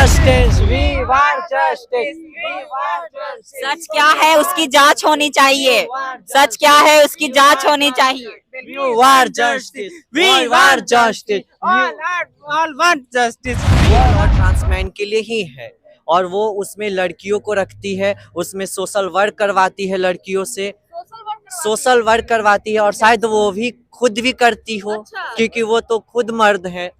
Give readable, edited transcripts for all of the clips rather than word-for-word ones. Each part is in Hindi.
Justice, we want justice, we want justice. सच क्या है उसकी जांच होनी चाहिए। सच क्या है उसकी जांच होनी चाहिए। You want justice, we want justice, all want justice। और ट्रांसमैन के लिए ही है और वो उसमें लड़कियों को रखती है, उसमें सोशल वर्क करवाती है लड़कियों से, सोशल वर्क करवाती है और शायद वो भी खुद भी करती हो। अच्छा। क्योंकि वो तो खुद मर्द है।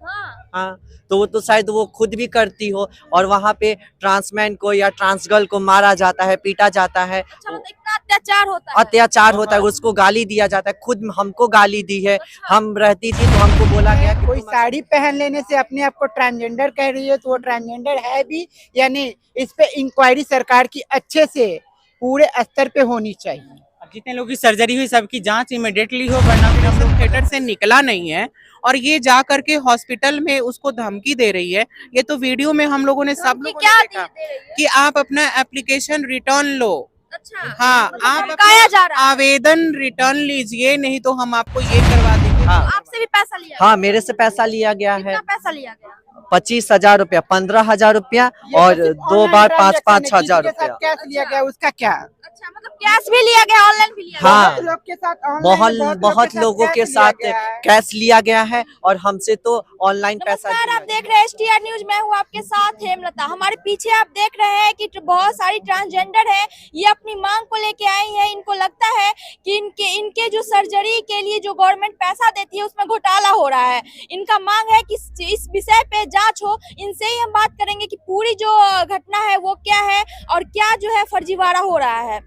हाँ, तो वो तो शायद वो खुद भी करती हो और वहाँ पे ट्रांसमैन को या ट्रांसगर्ल को मारा जाता है, पीटा जाता है, अच्छा, मतलब इतना अत्याचार होता है। अत्याचार होता है, उसको गाली दिया जाता है। खुद हमको गाली दी है, हम रहती थी तो हमको बोला गया कि कोई तुम साड़ी पहन लेने से अपने आप को ट्रांसजेंडर कह रही है तो वो ट्रांसजेंडर है भी या नहीं, इस पे इंक्वायरी सरकार की अच्छे से पूरे स्तर पे होनी चाहिए। अब जितने लोगों की सर्जरी हुई सबकी जांच इमिडिएटली हो, वरना फिर हम लोग थिएटर से निकला नहीं है और ये जा करके हॉस्पिटल में उसको धमकी दे रही है। ये तो वीडियो में हम लोगों ने सब लोगों क्या ने देखा दे रही है? कि आप अपना एप्लीकेशन रिटर्न लो। अच्छा, हाँ, मतलब आप धमकाया जा रहा है। आवेदन रिटर्न लीजिए, नहीं तो हम आपको ये करवा देंगे। हाँ। आपसे भी पैसा लिया हाँ, मेरे से पैसा लिया गया कितना है, पैसा लिया गया? 25,000 रुपया, 15,000 रुपया ये और तो सिर्फ 2 ऑनलाइन बार ट्रांजैक्शन 5-5 है, 6,000 जिसके साथ रुपया। कैश लिया गया उसका क्या? अच्छा, मतलब कैश भी लिया गया, ऑनलाइन भी लिया गया। हाँ। बहुत लोग के साथ ऑनलाइन है, बहुत लोगों के कैश लिया साथ गया है। कैश लिया गया है और हमसे तो ऑनलाइन पैसा नमस्कार, लिया आप देख रहे हैं STR न्यूज। मैं हूँ आपके साथ हेमलता। हमारे पीछे आप देख रहे हैं कि बहुत सारी ट्रांसजेंडर है, ये अपनी मांग को लेके आई है। इनको लगता है कि इनके जो सर्जरी के लिए जो गवर्नमेंट पैसा देती है उसमें घोटाला हो रहा है। इनका मांग है कि इस विषय पे जांच हो। इनसे ही हम बात करेंगे कि पूरी जो घटना है वो क्या है और क्या जो है फर्जीवाड़ा हो रहा है।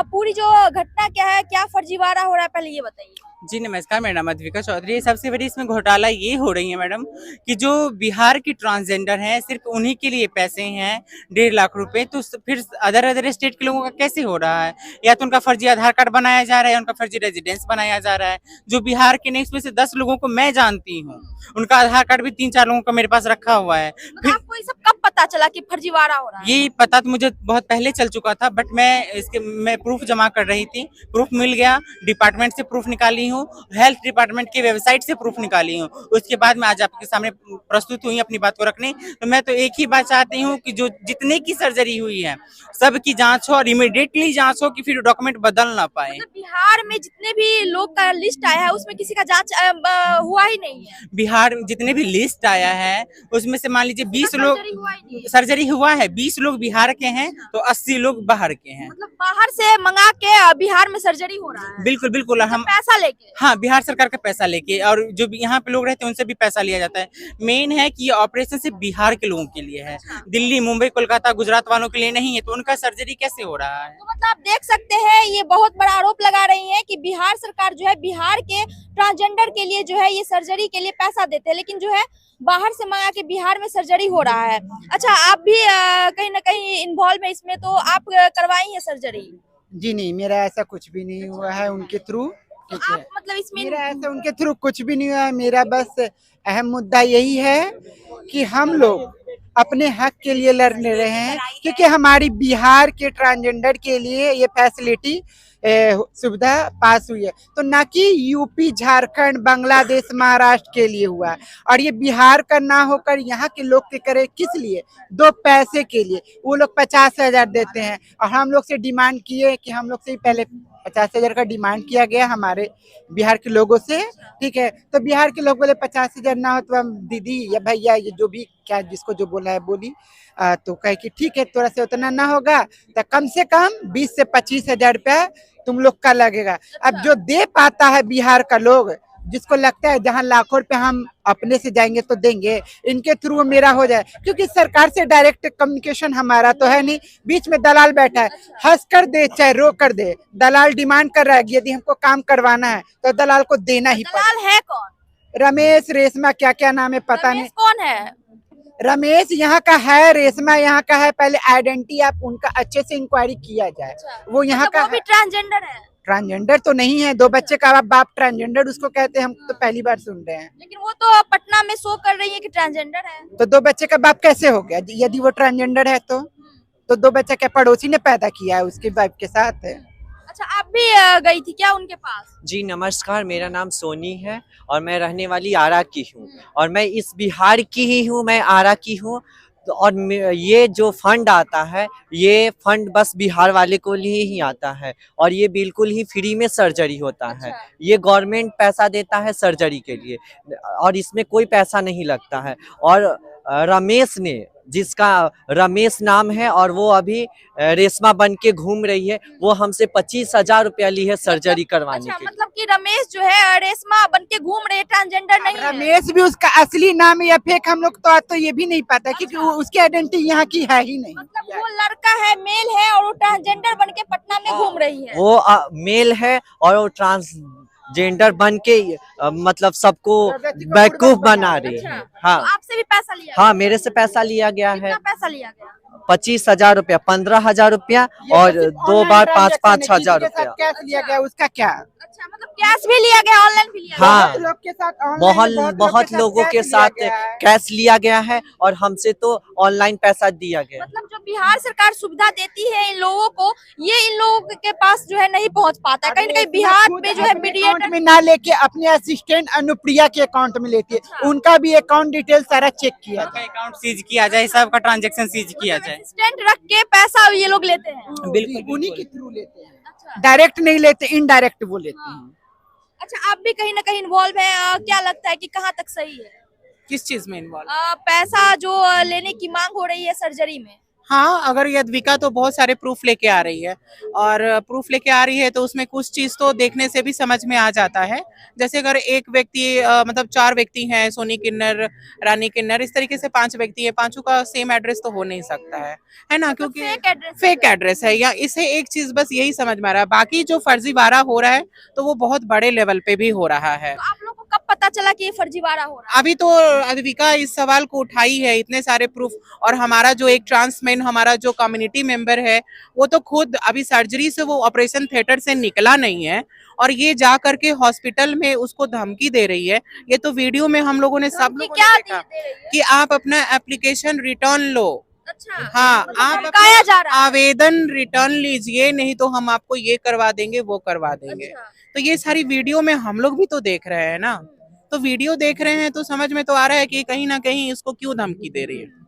पूरी जो घटना क्या है, क्या फर्जीवाड़ा हो रहा है, पहले ये बताइए। जी नमस्कार, मेरा नाम अद्विका चौधरी। सबसे बड़ी इसमें घोटाला ये हो रही है मैडम कि जो बिहार की ट्रांसजेंडर हैं सिर्फ उन्हीं के लिए पैसे हैं 1.5 लाख रुपए, तो फिर अदर स्टेट के लोगों का कैसे हो रहा है? या तो उनका फर्जी आधार कार्ड बनाया जा रहा है, उनका फर्जी रेजिडेंस बनाया जा रहा है। जो बिहार के नहीं, इसमें से 10 लोगों को मैं जानती हूँ, उनका आधार कार्ड भी 3-4 लोगों का मेरे पास रखा हुआ है। मतलब आपको ये सब कब पता चला कि फर्जीवाड़ा हो रहा है? ये पता तो मुझे बहुत पहले चल चुका था, बट मैं प्रूफ जमा कर रही थी, प्रूफ मिल गया, डिपार्टमेंट से प्रूफ निकाली हूँ, हेल्थ डिपार्टमेंट की वेबसाइट से प्रूफ निकाली हूँ। उसके बाद मैं आज आपके सामने प्रस्तुत हुई अपनी बात को रखने। तो मैं तो एक ही बात चाहती हूँ कि जो जितने की सर्जरी हुई है सब की जांच हो और इमीडिएटली जांच हो कि फिर डॉक्यूमेंट बदल ना पाए। मतलब बिहार में जितने भी लोग का लिस्ट आया है उसमें किसी का जांच हुआ ही नहीं है। बिहार में जितने भी लिस्ट आया है उसमें से मान लीजिए 20 लोग सर्जरी हुआ ही नहीं है। सर्जरी हुआ है, 20 लोग बिहार के हैं तो 80 लोग बाहर के हैं। मतलब बाहर से मंगा के बिहार में सर्जरी हो रहा है। बिल्कुल बिल्कुल। और हम पैसा लेके। हाँ, बिहार सरकार का पैसा लेके, और जो भी यहाँ पे लोग रहते हैं उनसे भी पैसा लिया जाता है। मेन है कि ये ऑपरेशन सिर्फ बिहार के लोगों के लिए है, दिल्ली, मुंबई, कोलकाता, गुजरात वालों के लिए नहीं है। तो उनका सर्जरी कैसे हो रहा है? तो मतलब आप देख सकते हैं ये बहुत बड़ा आरोप लगा रही है कि बिहार सरकार जो है बिहार के ट्रांसजेंडर के लिए जो है ये सर्जरी के लिए पैसा देते हैं, लेकिन जो है बाहर से मंगा के बिहार में सर्जरी हो रहा है। अच्छा, आप भी कहीं ना कहीं इन्वॉल्व है इसमें, तो आप करवाई है सर्जरी? जी नहीं, मेरा ऐसा कुछ भी नहीं हुआ है उनके थ्रू। ठीक है, आप मतलब इसमें मेरा ऐसा उनके थ्रू कुछ भी नहीं हुआ है। मेरा बस अहम मुद्दा यही है कि हम लोग अपने हक के लिए लड़ रहे हैं, क्योंकि हमारी बिहार के ट्रांसजेंडर के लिए ये फैसिलिटी सुविधा पास हुई है, तो ना कि यूपी, झारखंड, बांग्लादेश, महाराष्ट्र के लिए हुआ है। और ये बिहार का ना होकर यहाँ के लोग के करे किस लिए? 2 पैसे के लिए। वो लोग 50,000 देते हैं और हम लोग से डिमांड किए कि हम लोग से ही पहले 50,000 का डिमांड किया गया हमारे बिहार के लोगों से। ठीक है, तो बिहार के लोग बोले 50,000 ना हो तो हम दीदी या भैया ये जो भी क्या जिसको जो बोला है बोली, तो कहे कि ठीक है थोड़ा से उतना ना होगा तो कम से कम 20 से 25,000 रुपया तुम लोग का लगेगा। अब जो दे पाता है बिहार का लोग, जिसको लगता है जहां लाखों रुपए हम अपने से जाएंगे तो देंगे, इनके थ्रू मेरा हो जाए, क्योंकि सरकार से डायरेक्ट कम्युनिकेशन हमारा तो है नहीं। बीच में दलाल बैठा है, हंस कर दे चाहे रो कर दे, दलाल डिमांड कर रहा है यदि हमको काम करवाना है तो दलाल को देना ही पड़ेगा। दलाल है कौन? रमेश, रेशमा, क्या क्या नाम है पता नहीं। रमेश कौन है? रमेश यहाँ का है, रेशमा यहाँ का है। पहले आइडेंटिटी आप उनका अच्छे से इंक्वायरी किया जाए। वो यहाँ का वो भी ट्रांसजेंडर है? ट्रांसजेंडर तो नहीं है, 2 बच्चे का बाप ट्रांसजेंडर उसको कहते हैं, हम तो पहली बार सुन रहे हैं। लेकिन वो तो पटना में शो कर रही है कि ट्रांसजेंडर है। तो 2 बच्चे का बाप कैसे हो गया यदि वो ट्रांसजेंडर है? तो 2 बच्चा क्या पड़ोसी ने पैदा किया है उसकी वाइफ के साथ? अच्छा, आप भी गई थी क्या उनके पास? जी नमस्कार, मेरा नाम सोनी है और मैं रहने वाली आरा की हूँ और मैं इस बिहार की ही हूँ, मैं आरा की हूँ। तो और ये जो फंड आता है, ये फंड बस बिहार वाले को लिए ही आता है, और ये बिल्कुल ही फ्री में सर्जरी होता है। अच्छा। ये गवर्नमेंट पैसा देता है सर्जरी के लिए, और इसमें कोई पैसा नहीं लगता है। और रमेश ने, जिसका रमेश नाम है, और वो अभी रेशमा बन के घूम रही है, वो हमसे 25,000 रुपया ली है सर्जरी करवाने अच्छा, के। मतलब कि रमेश जो है रेशमा बन के घूम रहे, ट्रांसजेंडर नहीं है। रमेश भी उसका असली नाम है या फेक, हम लोग तो ये भी नहीं पता, क्योंकि उसकी आइडेंटिटी यहाँ की है ही नहीं। मतलब वो लड़का है, मेल है, और वो ट्रांसजेंडर बन के पटना में घूम रही है। वो मेल है और वो ट्रांसजेंडर बन के मतलब सबको बेवकूफ बना रही है। हाँ, तो आपसे भी पैसा लिया हाँ, मेरे से पैसा लिया गया है। कितना पैसा लिया गया? 25,000 रुपया, 15,000 रुपया, ये और तो सिर्फ 2 ऑनलाइन बार ट्रांजैक्शन 5-5 है, हजार किसी के साथ रुपया। कैश लिया गया उसका क्या? अच्छा, मतलब कैश भी लिया गया, ऑनलाइन भी लिया गया? हाँ, बहुत लोग के साथ ऑनलाइन, बहुत लोगों के कैश लिया साथ गया है। कैश लिया गया है, और हमसे तो ऑनलाइन पैसा दिया गया। मतलब जो बिहार सरकार सुविधा देती है इन लोगों को, ये इन लोगों के पास जो है नहीं पहुंच पाता है। कहीं ना कहीं बिहार में जो है अपने मीडिएटर अकाउंट में ना लेके अपने असिस्टेंट अनुप्रिया के अकाउंट में लेती है, अच्छा। उनका भी अकाउंट डिटेल सारा चेक किया सबका जाए। अकाउंट सीज किया जाए, सबका ट्रांजैक्शन सीज किया जाए। असिस्टेंट रख के पैसा ये लोग लेते हैं। बिल्कुल, उन्हीं बिल्कुल। के थ्रू लेते हैं, अच्छा, डायरेक्ट नहीं लेते, इनडायरेक्ट वो लेते हैं। अच्छा, आप भी कहीं ना कहीं इन्वॉल्व है, क्या लगता है कि कहाँ तक सही है? किस चीज में इन्वॉल्व? पैसा जो लेने की मांग हो रही है सर्जरी में? हाँ, अगर यदविका तो बहुत सारे प्रूफ लेके आ रही है, और प्रूफ लेके आ रही है तो उसमें कुछ चीज तो देखने से भी समझ में आ जाता है। जैसे अगर एक व्यक्ति मतलब 4 व्यक्ति हैं, सोनी किन्नर, रानी किन्नर, इस तरीके से 5 व्यक्ति है, पांचों का सेम एड्रेस तो हो नहीं सकता है ना, क्योंकि फेक एड्रेस फेक एड्रेस है। या इसे एक चीज बस यही समझ में आ रहा है, बाकी जो फर्जीवाड़ा हो रहा है तो वो बहुत बड़े लेवल पे भी हो रहा है। तो आप लोग को कब पता चला कि ये फर्जीवाड़ा हो रहा है? अभी तो अद्विका इस सवाल को उठाई है, इतने सारे प्रूफ, और हमारा जो एक ट्रांसमैन, हमारा जो कम्युनिटी मेंबर है, वो तो खुद अभी सर्जरी से, वो ऑपरेशन थिएटर से निकला नहीं है, और ये जा करके हॉस्पिटल में उसको धमकी दे रही है। ये तो वीडियो में हम लोगों ने, सब धमकी लोगों क्या ने दे देखा रही है? कि आप अपना एप्लीकेशन रिटर्न लो। अच्छा, हाँ, मतलब आप धमकाया जा रहा है। आवेदन रिटर्न लीजिए, नहीं तो हम आपको ये करवा देंगे, वो करवा देंगे। अच्छा। तो ये सारी वीडियो में हम लोग भी तो देख रहे हैं ना, तो वीडियो देख रहे हैं तो समझ में तो आ रहा है कि कहीं ना कहीं इसको क्यों धमकी दे रही है।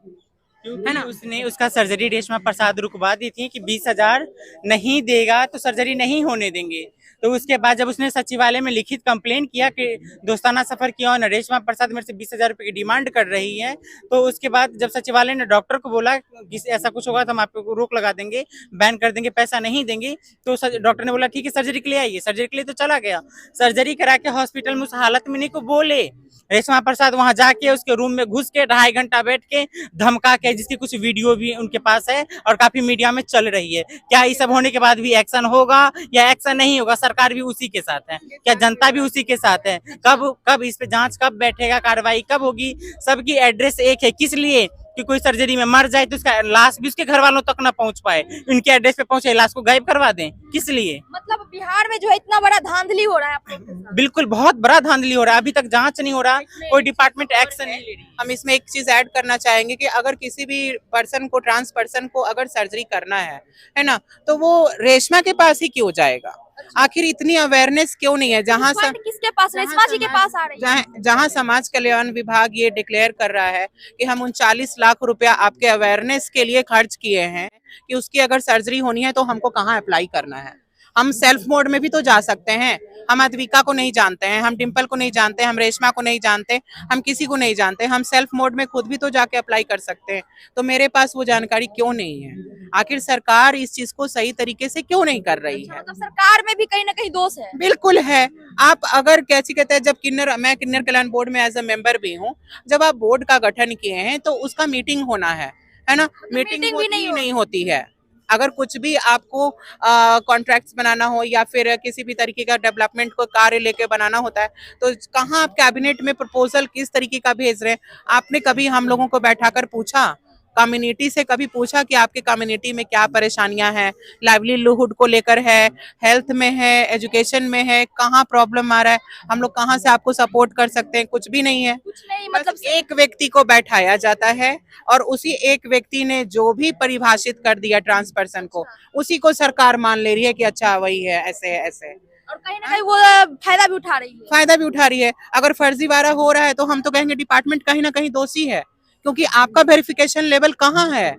है ना, उसने उसका सर्जरी रेशमा प्रसाद रुकवा दी थी कि 20,000 नहीं देगा तो सर्जरी नहीं होने देंगे। तो उसके बाद जब उसने सचिवालय में लिखित कंप्लेन किया कि दोस्ताना सफर किया और रेशमा प्रसाद मेरे से 20,000 रुपए की डिमांड कर रही है, तो उसके बाद जब सचिवालय ने डॉक्टर को बोला कि ऐसा कुछ होगा तो हम आपको रोक लगा देंगे, बैन कर देंगे, पैसा नहीं देंगे, तो डॉक्टर ने बोला ठीक है सर्जरी के लिए आइए। सर्जरी के लिए तो चला गया, सर्जरी करा के हॉस्पिटल में उस हालत में नहीं को बोले, रेशमा प्रसाद वहां जाके उसके रूम में घुस के 2.5 घंटा बैठ के धमका के, जिसकी कुछ वीडियो भी उनके पास है और काफी मीडिया में चल रही है। क्या ये सब होने के बाद भी एक्शन होगा या एक्शन नहीं होगा? सरकार भी उसी के साथ है, क्या जनता भी उसी के साथ है? कब इस पे जांच कब बैठेगा, कार्रवाई कब होगी? सबकी एड्रेस एक है, किस लिए? कि कोई सर्जरी में मर जाए तो उसका लाश भी उसके घर वालों तक ना पहुंच पाए, उनके एड्रेस पे पहुंचे, लाश को गायब करवा दें, किस लिए? मतलब बिहार में जो है इतना बड़ा धांधली हो रहा है आप लोगों के साथ। बिल्कुल, बहुत बड़ा धांधली हो रहा है, अभी तक जांच नहीं हो रहा, कोई डिपार्टमेंट एक्शन नहीं ले रही। हम इसमें एक चीज ऐड करना चाहेंगे कि अगर किसी भी पर्सन को, ट्रांस पर्सन को अगर सर्जरी करना है ना, तो वो रेशमा के पास ही क्यों जाएगा? आखिर इतनी अवेयरनेस क्यों नहीं है? जहाँ फंड किसके पास? रेशमा जी के पास आ रही है। जहाँ समाज कल्याण विभाग ये डिक्लेयर कर रहा है कि हम 39 लाख रुपया आपके अवेयरनेस के लिए खर्च किए हैं, कि उसकी अगर सर्जरी होनी है तो हमको कहाँ अप्लाई करना है? हम सेल्फ मोड में भी तो जा सकते हैं। हम अद्विका को नहीं जानते हैं, हम डिम्पल को नहीं जानते, हम रेशमा को नहीं जानते, हम किसी को नहीं जानते, हम सेल्फ मोड में खुद भी तो जाके अप्लाई कर सकते हैं। तो मेरे पास वो जानकारी क्यों नहीं है? आखिर सरकार इस चीज को सही तरीके से क्यों नहीं कर रही है? मतलब सरकार में भी कहीं ना कहीं दोष है। बिल्कुल है। आप अगर कैसी कहते हैं, जब मैं किन्नर कल्याण बोर्ड में एज अ मेंबर भी हूँ, जब आप बोर्ड का गठन किए हैं तो उसका मीटिंग होना है ना? मीटिंग भी नहीं होती है। अगर कुछ भी आपको कॉन्ट्रैक्ट्स बनाना हो या फिर किसी भी तरीके का डेवलपमेंट को कार्य लेके बनाना होता है, तो कहाँ आप कैबिनेट में प्रपोजल किस तरीके का भेज रहे हैं? आपने कभी हम लोगों को बैठाकर पूछा, कम्युनिटी से कभी पूछा कि आपके कम्युनिटी में क्या परेशानियां हैं? लाइवलीहुड को लेकर है, हेल्थ में है, एजुकेशन में है, कहाँ प्रॉब्लम आ रहा है? हम लोग कहाँ से आपको सपोर्ट कर सकते हैं? कुछ भी नहीं है। कुछ नहीं, मतलब मतलब एक व्यक्ति को बैठाया जाता है और उसी एक व्यक्ति ने जो भी परिभाषित कर दिया ट्रांस पर्सन को, उसी को सरकार मान ले रही है कि अच्छा वही है, ऐसे है, ऐसे है। और कहीं ना कहीं वो फायदा भी उठा रही है। फायदा भी उठा रही है। अगर फर्जीवाड़ा हो रहा है तो हम तो कहेंगे डिपार्टमेंट कहीं ना कहीं दोषी है, क्योंकि आपका वेरिफिकेशन लेवल कहाँ है?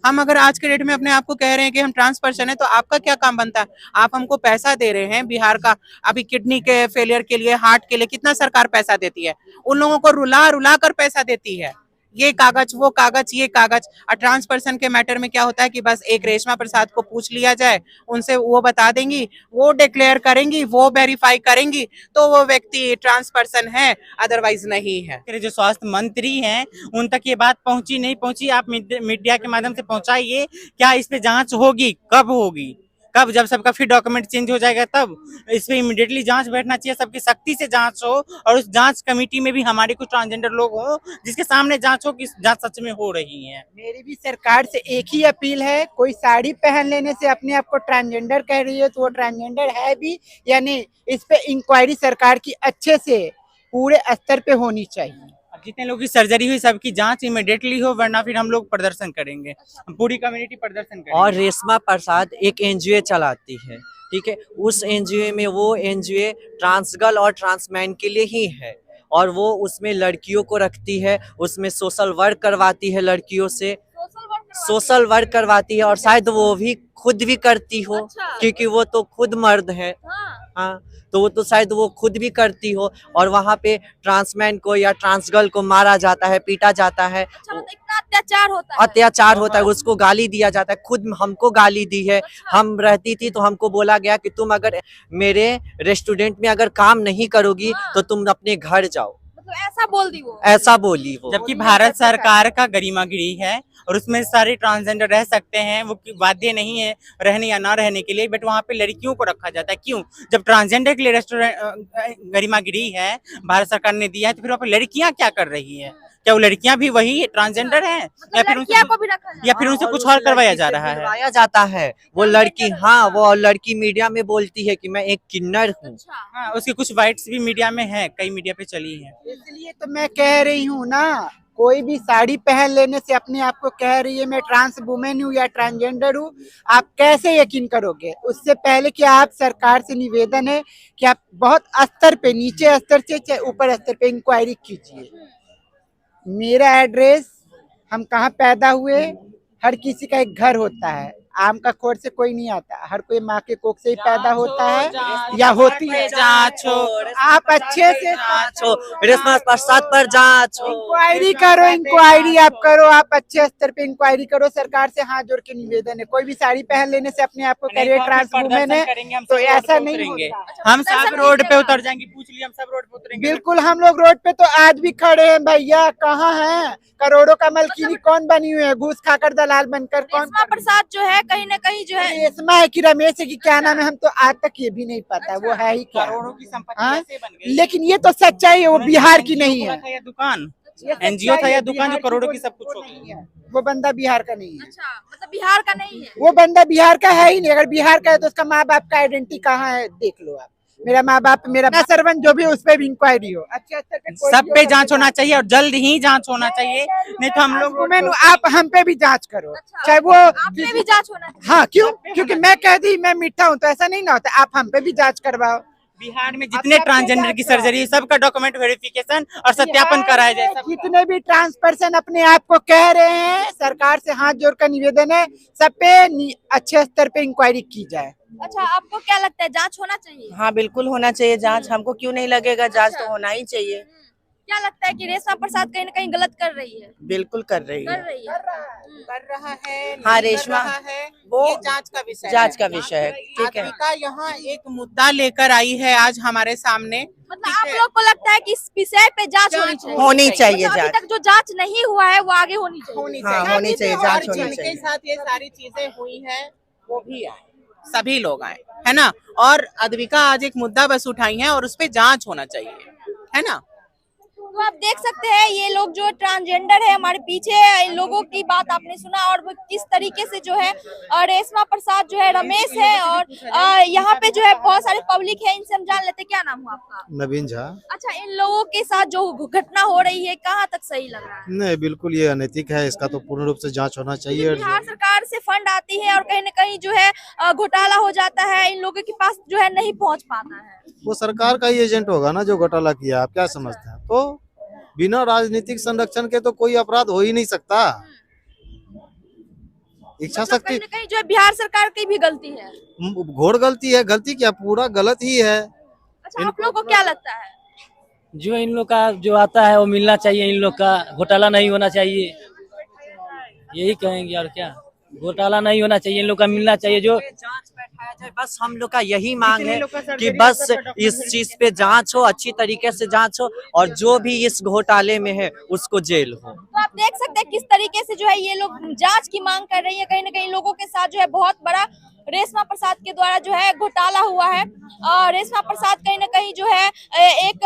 हम अगर आज के डेट में अपने आप को कह रहे हैं कि हम ट्रांस पर्सन है, तो आपका क्या काम बनता है? आप हमको पैसा दे रहे हैं बिहार का, अभी किडनी के फेलियर के लिए, हार्ट के लिए कितना सरकार पैसा देती है? उन लोगों को रुला रुला कर पैसा देती है, ये कागज वो कागज ये कागज। और ट्रांस पर्सन के मैटर में क्या होता है कि बस एक रेशमा प्रसाद को पूछ लिया जाए, उनसे वो बता देंगी, वो डिक्लेयर करेंगी, वो वेरीफाई करेंगी, तो वो व्यक्ति ट्रांस पर्सन है, अदरवाइज नहीं है। फिर जो स्वास्थ्य मंत्री हैं उन तक ये बात पहुंची नहीं पहुंची, आप मीडिया के माध्यम से पहुंचाइए। क्या इस पे जांच होगी? कब होगी? कब? जब सबका फिर डॉक्यूमेंट चेंज हो जाएगा तब इस पे इमीडिएटली जांच बैठना चाहिए, सबकी सख्ती से जांच हो, और उस जांच कमेटी में भी हमारे कुछ ट्रांसजेंडर लोग हो जिसके सामने जांच हो कि जांच सच में हो रही है। मेरी भी सरकार से एक ही अपील है, कोई साड़ी पहन लेने से अपने आप को ट्रांसजेंडर कह रही है तो वो ट्रांसजेंडर है भी या नहीं, इस पे इंक्वायरी सरकार की अच्छे से पूरे स्तर पे होनी चाहिए। अब जितने लोगों की सर्जरी हुई सबकी जांच इमीडिएटली हो, वरना फिर हम लोग प्रदर्शन करेंगे, हम पूरी कम्युनिटी प्रदर्शन करेंगे। और रेशमा प्रसाद एक एनजीओ चलाती है, ठीक है, उस एनजीओ में वो एनजीओ ट्रांसगर्ल और ट्रांसमैन के लिए ही है, और वो उसमें लड़कियों को रखती है, उसमें सोशल वर्क करवाती है, लड़कियों से सोशल वर्क करवाती है, और शायद वो भी खुद भी करती हो, अच्छा। क्योंकि वो तो खुद मर्द है। हाँ, तो वो तो शायद वो खुद भी करती हो, और वहाँ पे ट्रांसमैन को या ट्रांसगर्ल को मारा जाता है, पीटा जाता है, अच्छा, मतलब इतना अत्याचार होता है? अत्याचार होता है, उसको गाली दिया जाता है, खुद हमको गाली दी है। अच्छा। हम रहती थी तो हमको बोला गया कि तुम अगर मेरे रेस्टोरेंट में अगर काम नहीं करोगी हाँ। तो तुम अपने घर जाओ, मतलब ऐसा बोल दी वो? ऐसा बोली वो। जबकि भारत सरकार का गरिमागिरी है और उसमें सारे ट्रांसजेंडर रह सकते हैं, वो बाध्य नहीं है रहने या ना रहने के लिए, बट वहाँ पे लड़कियों को रखा जाता है। क्यों? जब ट्रांसजेंडर के लिए रेस्टोरेंट गरिमागिरी है, भारत सरकार ने दिया है, तो फिर वहाँ पे लड़कियाँ क्या कर रही है? क्या वो लड़कियाँ भी वही ट्रांसजेंडर हैं, मतलब या फिर लड़कियों को भी रखा जाए? या फिर उनसे कुछ और करवाया जा रहा है? करवाया जाता है वो लड़की, हाँ, वो लड़की मीडिया में बोलती है कि मैं एक किन्नर हूँ। अच्छा। हाँ, उसकी कुछ वाइट्स भी मीडिया में है, कई मीडिया पे चली है। इसलिए तो मैं कह रही हूँ ना, कोई भी साड़ी पहन लेने से अपने आप को कह रही है मैं ट्रांस वुमेन हूँ या ट्रांसजेंडर हूँ, आप कैसे यकीन करोगे? उससे पहले कि आप सरकार से निवेदन है कि आप बहुत स्तर पे, नीचे स्तर से चाहे ऊपर स्तर पे इंक्वायरी कीजिए। मेरा एड्रेस, हम कहाँ पैदा हुए, हर किसी का एक घर होता है, आम का खोर से कोई नहीं आता, हर कोई माँ के कोख से ही पैदा होता है या होती है। जांच हो, आप अच्छे से रेशमा प्रसाद पर जांच हो, इंक्वायरी करो, इंक्वायरी आप करो, आप अच्छे स्तर पे इंक्वायरी करो। सरकार से हाथ जोड़ के निवेदन है, कोई भी साड़ी पहन लेने से अपने आप को करिए ट्रांस वुमेन है, तो ऐसा नहीं होता। हम सब रोड पे उतर जाएंगे, पूछ लिया, हम सब रोड पे उतरेंगे। बिल्कुल, हम लोग रोड पे तो आज भी खड़े हैं भैया, कहाँ हैं? करोड़ों का मलकिनी कौन बनी हुई है? घूस खाकर दलाल बनकर कौन? रेशमा प्रसाद जो है कहीं ना कहीं जो है, रेशमा है कि रमेश है कि क्या नाम है, हम तो आज तक ये भी नहीं पता वो है ही क्या। करोड़ों की संपत्ति हाँ? कैसे बन गई? लेकिन ये तो सच्चाई है, वो बिहार की नहीं है। था या दुकान, ये एनजीओ था सच्चाई या है, दुकान जो बिहार करोड़ों वो की सब कुछ वो होगी। नहीं है। वो बंदा बिहार का नहीं है, अच्छा, मतलब बिहार का नहीं है? वो बंदा बिहार का है ही नहीं। अगर बिहार का है तो उसका माँ बाप का आइडेंटिटी कहाँ है, देख लो आप। मेरा माँ बाप, मेरा सर्वन जो भी, उस पे भी इंक्वायरी हो, अच्छे स्तर पे कोई सब भी पे हो, जांच होना चाहिए और जल्द ही जांच होना चाहिए, नहीं तो हम लोग वुमेन, आप हम पे भी जांच करो, अच्छा, चाहे वो आप पे भी जांच होना चाहिए। हाँ, क्यों? क्योंकि मैं कह दी मैं मीठा हूँ तो ऐसा नहीं ना होता, आप हम पे भी जांच करवाओ। बिहार में जितने ट्रांसजेंडर की सर्जरी, सबका डॉक्यूमेंट वेरिफिकेशन और सत्यापन कराया जाए। सबका। जितने भी ट्रांस पर्सन अपने आप को कह रहे हैं, सरकार से हाथ जोड़कर निवेदन है, सब पे अच्छे स्तर पे इंक्वायरी की जाए। अच्छा, आपको क्या लगता है जांच होना चाहिए? हाँ, बिल्कुल होना चाहिए जांच, हमको क्यों नहीं लगेगा, जांच तो होना ही चाहिए। क्या लगता है कि रेशमा प्रसाद कहीं ना कहीं गलत कर रही है? बिल्कुल कर रही है, कर रहा है, हाँ, नहीं कर रेशमा, रहा है, वो ये जांच का विषय जांच है। का विषय है, ठीक है। आत्मिका यहाँ एक मुद्दा लेकर आई है आज हमारे सामने। मतलब आप लोग को लगता है कि इस विषय पे जांच होनी चाहिए? होनी चाहिए मतलब अभी जांच, तक जो जांच नहीं हुआ है वो आगे होनी चाहिए। होनी हाँ, चाहिए, होनी चाहिए, जांच होनी जिनके चाहिए। साथ ये सारी चीजें हुई हैं वो भी आए, सभी लोग आए, है ना। और अद्विका आज एक मुद्दा बस उठाई है और उस पे जांच होना चाहिए, है ना। तो आप देख सकते हैं ये लोग जो ट्रांसजेंडर है हमारे पीछे है, इन लोगों की बात आपने सुना और वो किस तरीके से जो है रेशमा प्रसाद जो है, रमेश है और यहाँ पे जो है बहुत सारे पब्लिक है, इनसे हम जान लेते हैं। क्या नाम हुआ आपका? नवीन झा। अच्छा, इन लोगों के साथ जो घटना हो रही है कहाँ तक सही लग रहा है? नहीं, बिल्कुल ये अनैतिक है, इसका तो पूर्ण रूप से जांच होना चाहिए। और बिहार सरकार से फंड आती है और कहीं न कहीं जो है घोटाला हो जाता है, इन लोगों के पास जो है नहीं पहुंच पाता है। वो सरकार का ही एजेंट होगा ना जो घोटाला किया, आप क्या समझते हैं? तो बिना राजनीतिक संरक्षण के तो कोई अपराध हो ही नहीं सकता। इच्छा मतलब शक्ति कहीं ना कहीं जो है बिहार सरकार की भी गलती है। घोर गलती है, गलती क्या पूरा गलत ही है। अच्छा, आप लोग को क्या लगता है? जो इन लोग का जो आता है वो मिलना चाहिए, इन लोग का घोटाला नहीं होना चाहिए, यही कहेंगे और क्या। घोटाला नहीं होना चाहिए, इन लोग का मिलना चाहिए। जो जांच बैठाया जाए, बस हम लोग का यही मांग है कि बस इस चीज पे जांच हो, अच्छी तरीके से जांच हो, और जो भी इस घोटाले में है उसको जेल हो। तो आप देख सकते हैं किस तरीके से जो है ये लोग जांच की मांग कर रही है। कहीं ना कहीं लोगों के साथ जो है बहुत बड़ा रेशमा प्रसाद के द्वारा जो है घोटाला हुआ है। रेशमा प्रसाद कहीं ना कहीं जो है एक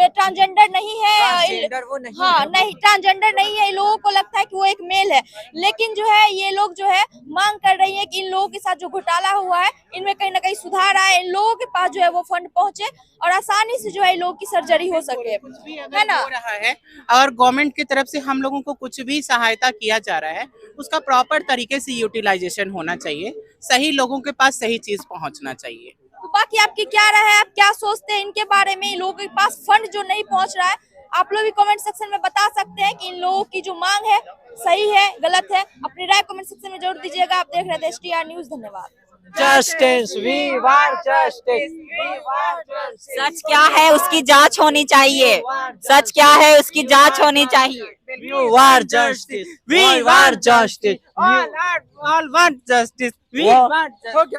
ट्रांसजेंडर नहीं है। ट्रांसजेंडर वो नहीं हाँ है। नहीं, ट्रांसजेंडर नहीं है। लोगों को लगता है कि वो एक मेल है, लेकिन जो है ये लोग जो है मांग कर रही है कि इन लोगों के साथ जो घोटाला हुआ है इनमें कहीं ना कहीं सुधार आए, इन लोगों के पास जो है वो फंड पहुंचे और आसानी से जो है इन लोगों की सर्जरी हो सके, है ना। हो रहा है और गवर्नमेंट की तरफ से हम लोगों को कुछ भी सहायता किया जा रहा है, उसका प्रॉपर तरीके से यूटिलाइजेशन होना चाहिए, सही लोगों के पास सही चीज पहुंचना चाहिए। तो बाकी आपकी क्या राय है, आप क्या सोचते हैं इनके बारे में? इन लोगों के पास फंड जो नहीं पहुंच रहा है, आप लोग भी कमेंट सेक्शन में बता सकते हैं कि इन लोगों की जो मांग है सही है गलत है। अपनी राय कमेंट सेक्शन में जरूर दीजिएगा। आप देख रहे थे STR न्यूज। धन्यवाद। Justice, we want justice. सच क्या है उसकी जांच होनी चाहिए, सच क्या है उसकी जांच होनी चाहिए। We want justice. We want justice. all want justice, we Wow. want justice.